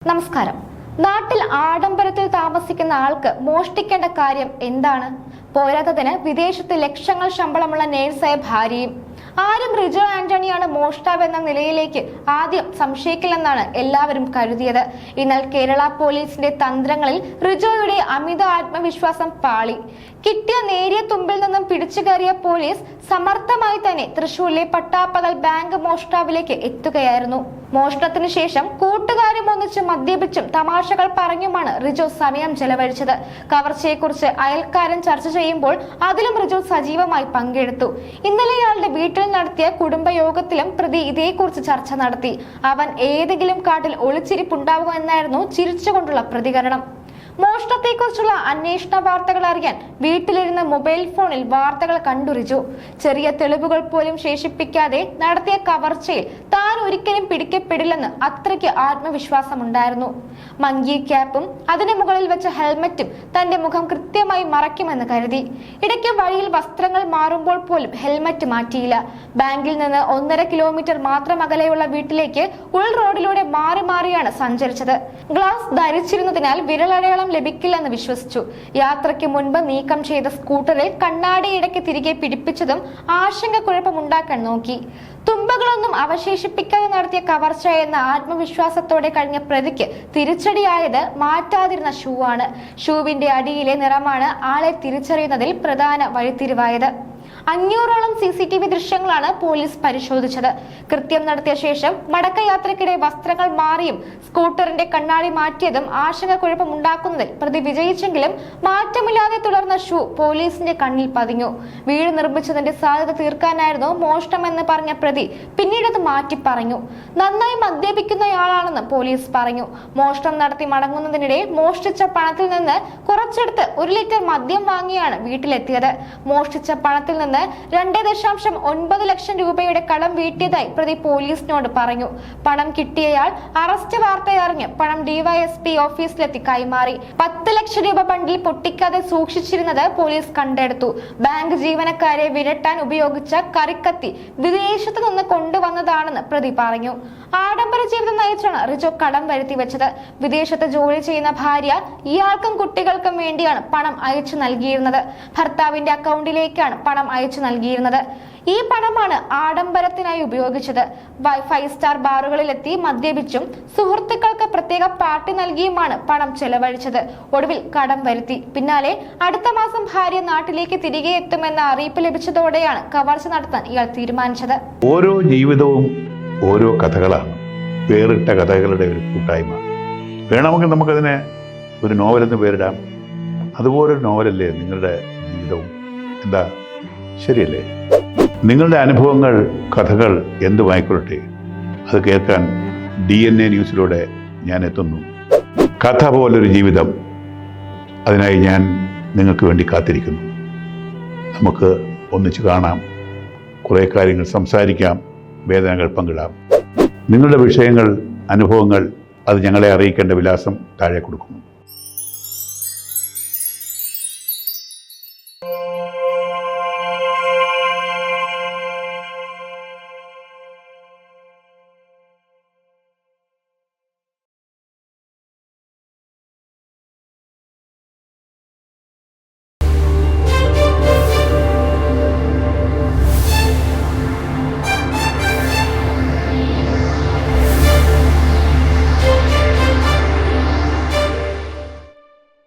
നമസ്കാരം. നാട്ടിൽ ആഡംബരത്തിൽ താമസിക്കുന്ന ആൾക്ക് മോഷ്ടിക്കേണ്ട കാര്യം എന്താണ്? പോരാത്തതിന് വിദേശത്ത് ലക്ഷങ്ങൾ ശമ്പളമുള്ള നേഴ്സായ ഭാര്യയും. ആരും റിജോ ആന്റണിയാണ് മോഷ്ടാവ് എന്ന നിലയിലേക്ക് ആദ്യം സംശയിക്കില്ലെന്നാണ് എല്ലാവരും കരുതിയത്. എന്നാൽ കേരള പോലീസിന്റെ തന്ത്രങ്ങളിൽ റിജോയുടെ അമിത ആത്മവിശ്വാസം പാളി. കിട്ടിയ നേരിയ തുമ്പിൽ നിന്നും പിടിച്ചു കയറിയ പോലീസ് സമർത്ഥമായി തന്നെ തൃശൂരിലെ പട്ടാപ്പകൽ ബാങ്ക് മോഷ്ടാവിലേക്ക് എത്തുകയായിരുന്നു. മോഷണത്തിന് ശേഷം കൂട്ടുകാരും ഒന്നിച്ച് മദ്യപിച്ചും തമാശകൾ പറഞ്ഞുമാണ് റിജോ സമയം ചെലവഴിച്ചത്. കവർച്ചയെക്കുറിച്ച് അയൽക്കാരൻ ചർച്ച ചെയ്യുമ്പോൾ അതിലും റിജോ സജീവമായി പങ്കെടുത്തു. ഇന്നലെ ഇയാളുടെ വീട്ടിൽ നടത്തിയ കുടുംബയോഗത്തിലും പ്രതി ഇതേക്കുറിച്ച് ചർച്ച നടത്തി. അവൻ ഏതെങ്കിലും കാട്ടിൽ ഒളിച്ചിരിപ്പുണ്ടാവുമെന്നായിരുന്നു ചിരിച്ചുകൊണ്ടുള്ള പ്രതികരണം. മോഷണത്തെക്കുറിച്ചുള്ള അന്വേഷണ വാർത്തകൾ അറിയാൻ വീട്ടിലിരുന്ന മൊബൈൽ ഫോണിൽ വാർത്തകൾ കണ്ടു റിജു. ചെറിയ തെളിവുകൾ പോലും ശേഷിപ്പിക്കാതെ നടത്തിയ കവർച്ചയിൽ താൻ ഒരിക്കലും പിടിക്കപ്പെടില്ലെന്ന് അത്രയ്ക്ക് ആത്മവിശ്വാസമുണ്ടായിരുന്നു. മങ്കി ക്യാപ്പും അതിന് മുകളിൽ വെച്ച ഹെൽമറ്റും തന്റെ മുഖം കൃത്യമായി മറയ്ക്കുമെന്ന് കരുതി. ഇടയ്ക്ക് വഴിയിൽ വസ്ത്രങ്ങൾ മാറുമ്പോൾ പോലും ഹെൽമറ്റ് മാറ്റിയില്ല. ബാങ്കിൽ നിന്ന് 1.5 കിലോമീറ്റർ മാത്രം അകലെയുള്ള വീട്ടിലേക്ക് ഉൾ റോഡിലൂടെ മാറി മാറിയാണ് സഞ്ചരിച്ചത്. ഗ്ലൗസ് ധരിച്ചിരുന്നതിനാൽ വിരലടയാളം ലഭിക്കില്ലെന്ന് വിശ്വസിച്ചു. യാത്രയ്ക്ക് മുൻപ് നീക്കം ചെയ്ത സ്കൂട്ടറിൽ കണ്ണാടി ഇടയ്ക്ക് തിരികെ പിടിപ്പിച്ചതും ആശങ്കക്കുഴപ്പമുണ്ടാക്കാൻ നോക്കി. തുമ്പകളൊന്നും അവശേഷിപ്പിക്കാതെ നടത്തിയ കവർച്ച എന്ന ആത്മവിശ്വാസത്തോടെ കഴിഞ്ഞ പ്രതിക്ക് തിരിച്ചടിയായത് മാറ്റാതിരുന്ന ഷൂ ആണ്. ഷൂവിന്റെ അടിയിലെ നിറമാണ് ആളെ തിരിച്ചറിയുന്നതിൽ പ്രധാന വഴിത്തിരിവായത്. 500ഓളം CCTV ദൃശ്യങ്ങളാണ് പോലീസ് പരിശോധിച്ചത്. കൃത്യം നടത്തിയ ശേഷം മടക്കയാത്രയ്ക്കിടെ വസ്ത്രങ്ങൾ മാറിയും സ്കൂട്ടറിന്റെ കണ്ണാടി മാറ്റിയതും ആശങ്കക്കുഴപ്പമുണ്ടാക്കുന്നതിൽ പ്രതി വിജയിച്ചെങ്കിലും മാറ്റമില്ലാതെ തുടർന്ന ഷൂ പോലീസിന്റെ കണ്ണിൽ പതിഞ്ഞു. വീട് നിർമ്മിച്ചതിന്റെ സാധ്യത തീർക്കാനായിരുന്നു മോഷണമെന്ന് പറഞ്ഞ പ്രതി പിന്നീട് അത് മാറ്റി പറഞ്ഞു. നന്നായി മദ്യപിക്കുന്നയാളാണെന്ന് പോലീസ് പറഞ്ഞു. മോഷണം നടത്തി മടങ്ങുന്നതിനിടെ മോഷ്ടിച്ച പണത്തിൽ നിന്ന് കുറച്ചെടുത്ത് 1 ലിറ്റർ മദ്യം വാങ്ങിയാണ് വീട്ടിലെത്തിയത്. മോഷ്ടിച്ച പണത്തിൽ നിന്ന് 2.9 ലക്ഷം രൂപയുടെ കടം വീട്ടിയതായി പ്രതി പോലീസിനോട് പറഞ്ഞു. പണം കിട്ടിയയാൾ അറസ്റ്റ് വാർത്തയറിഞ്ഞ് പണം DYSP ഓഫീസിലെത്തി കൈമാറി. 10 ലക്ഷം രൂപ ബണ്ടിൽ പൊട്ടിക്കാതെ സൂക്ഷിച്ചിരുന്നത് പോലീസ് കണ്ടെടുത്തു. ബാങ്ക് ജീവനക്കാരെ വിരട്ടാൻ ഉപയോഗിച്ച കറിക്കത്തി വിദേശത്ത് നിന്ന് കൊണ്ടുവന്നതാണെന്ന് പ്രതി പറഞ്ഞു. ആഡംബര ജീവിതം നയിച്ചാണ് റിജോ കടം വരുത്തി വെച്ചത്. വിദേശത്ത് ജോലി ചെയ്യുന്ന ഭാര്യ ഇയാൾക്കും കുട്ടികൾക്കും വേണ്ടിയാണ് പണം അയച്ചു നൽകിയിരുന്നത്. ഭർത്താവിന്റെ അക്കൗണ്ടിലേക്കാണ് പണം അയച്ചു നൽകിയിരുന്നത്. ഈ പണമാണ് ആഡംബരത്തിനായി ഉപയോഗിച്ചത്. 5 സ്റ്റാർ ബാറുകളിലെത്തി മദ്യപിച്ചും സുഹൃത്തുക്കൾക്ക് പ്രത്യേക പാർട്ടി നൽകിയുമാണ് പണം ചെലവഴിച്ചത്. ഒടുവിൽ കടം വരുത്തി. പിന്നാലെ അടുത്ത മാസം ഭാര്യ നാട്ടിലേക്ക് തിരികെ എത്തുമെന്ന അറിയിപ്പ് ലഭിച്ചതോടെയാണ് കവർച്ച നടത്താൻ ഇയാൾ തീരുമാനിച്ചത്. ഓരോ ജീവിതവും ഓരോ കഥകളാണ്, വേറിട്ട കഥകളുടെ ഒരു കൂട്ടായ്മ. വേണമെങ്കിൽ നമുക്കതിനെ ഒരു നോവലെന്ന് പേരിടാം. അതുപോലൊരു നോവലല്ലേ നിങ്ങളുടെ ജീവിതവും? എന്താ, ശരിയല്ലേ? നിങ്ങളുടെ അനുഭവങ്ങൾ, കഥകൾ എന്തുമായിക്കൊള്ളട്ടെ, അത് കേൾക്കാൻ DNA ന്യൂസിലൂടെ ഞാൻ എത്തുന്നു. കഥ പോലൊരു ജീവിതം, അതിനായി ഞാൻ നിങ്ങൾക്ക് വേണ്ടി കാത്തിരിക്കുന്നു. നമുക്ക് ഒന്നിച്ച് കാണാം, കുറേ കാര്യങ്ങൾ സംസാരിക്കാം, വേദനകൾ പങ്കിടാം. നിങ്ങളുടെ വിഷയങ്ങൾ, അനുഭവങ്ങൾ അത് ഞങ്ങളെ അറിയിക്കേണ്ട വിലാസം താഴെ കൊടുക്കുന്നു.